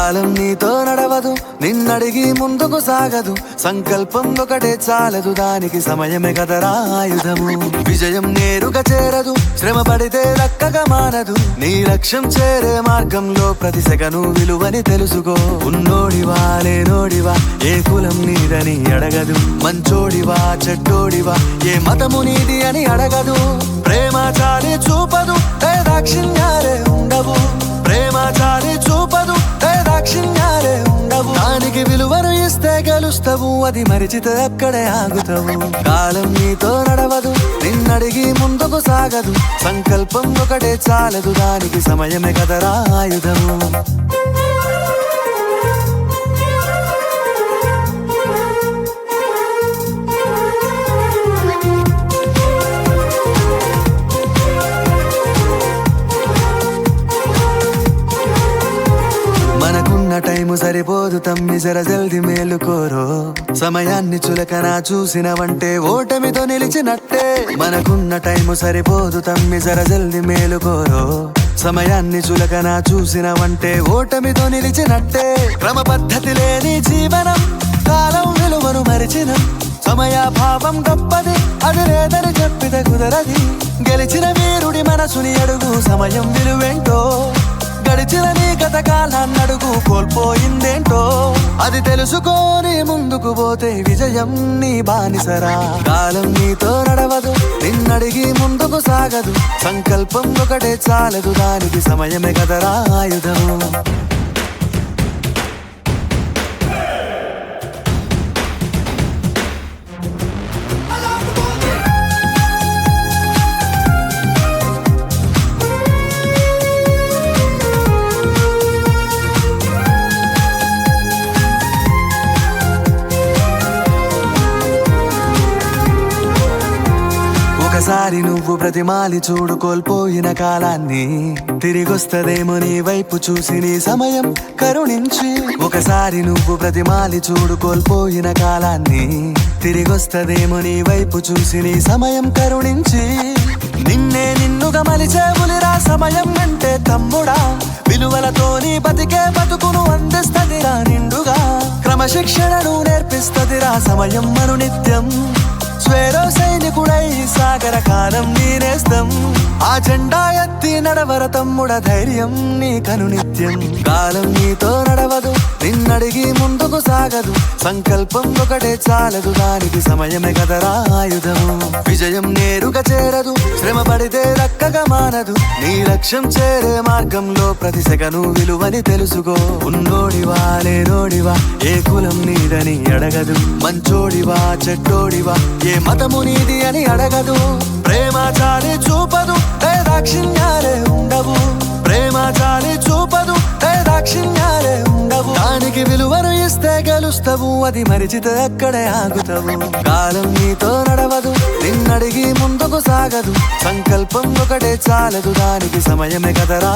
కాలం నీతో నడవదు, నిన్నడిగి ముందుకు సాగదు. సంకల్పం ఒకటే చాలదు, దానికి సమయమే కదరా ఆయుధము. విజయం నేరుగా చేరదు, శ్రమ పడితే దక్కగా మానదు. నీ లక్ష్యం చేరే మార్గంలో ప్రతి సెకను విలువని తెలుసుకో. ఉన్నోడివా లేనోడివా, ఏ కులం నీదని అడగదు. మంచోడివా చెడ్డోడివా, ఏ మతము నీది అని అడగదు. ప్రేమ చాలి చూపదు, దాక్షిణ్యాలే ఉండవు. ప్రేమ చాలి చూపదు, దాక్షిణ్యాలే ఉండవు. దానికి విలువను ఇస్తే గెలుస్తావు, అది మరిచితే అక్కడే ఆగుతావు. కాలం నీతో నడవదు, నిన్నడిగి ముందుకు సాగదు. సంకల్పం ఒకటే చాలదు, దానికి సమయమే కదరా ఆయుధము. మనకున్న టైము సరిపోదు తమ్మి, జర జల్ది మేలుకోరో. సమయాన్ని చులకన చూసినవంటే ఓటమితో నిలిచినట్టే. మనకున్న టైము సరిపోదు తమ్మి, జర జల్ది మేలుకోరో. సమయాన్ని చులకన చూసినవంటే ఓటమితో నిలిచినట్టే. క్రమ పద్ధతి లేని జీవనం, కాలం విలువను మరిచిన. సమయాభావం గొప్పది, అది లేదని చెప్పితే కుదరది. గెలిచిన వీరుడి మనసుని అడుగు, సమయం విలువేంటో. గడిచిన నీ గత కాలాన్నడుగు, కోల్పోయిందేంటో. అది తెలుసుకొని ముందుకు పోతే విజయం నీ బానిసరా. కాలం నీతో నడవదు, నిన్నడిగి ముందుకు సాగదు. సంకల్పం ఒకటే చాలదు, దానికి సమయమే కదరా ఆయుధము. ఒకసారి నువ్వు ప్రతిమాలి చూడు కోల్పోయిన కాలాన్ని. తిరిగొస్తదేమో నీ వైపు చూసి నీ సమయం కరుణించి. ఒకసారి నువ్వు ప్రతిమాలి చూడు కోల్పోయిన కాలాన్ని. తిరిగొస్తదేమో నీ వైపు చూసి నీ సమయం కరుణించి. నిన్నే నిన్నుగా మలిచేవులిరా సమయం అంటే తమ్ముడా. విలువలతో నీ బతికే బతుకును అందిస్తదిరా నిండుగా. క్రమశిక్షణను నేర్పిస్తదిరా సమయం మను నిత్యం. స్వేరో సైనికుడై సాగర కాలం నీనేస్తం. ఆ జెండా ఎత్తి నడవర తమ్ముడ, ధైర్యం నీ కను నిత్యం. కాలం నీతో నడవదు, నిన్నడిగి ముందుకు సాగదు. సంకల్పం ఒకటే చాలదు, దానికి సమయమే కదరా ఆయుధము. విజయం నేరుగా చేరదు, శ్రమ పడితే దక్కగా మానదు. నీ లక్ష్యం చేరే మార్గంలో ప్రతి సెకను విలువని తెలుసుకో. ఉన్నోడివా లేనోడివా, ఏ కులం నీదని అడగదు. మంచోడివా చెడ్డోడివా, ఏ మతము నీది అని అడగదు. ప్రేమ చాలి చూపదు, దాక్షిణ్యాలే ఉండవు. ప్రేమ చాలి చూపదు, దాక్షిణ్యాలే ఉండవు. దానికి విలువను ఇస్తే గెలుస్తావు, అది మరిచితే అక్కడే ఆగుతావు. కాలం నీతో నడవదు, నిన్నడిగి ముందుకు సాగదు. సంకల్పం ఒకటే చాలదు, దానికి సమయమే కదరా.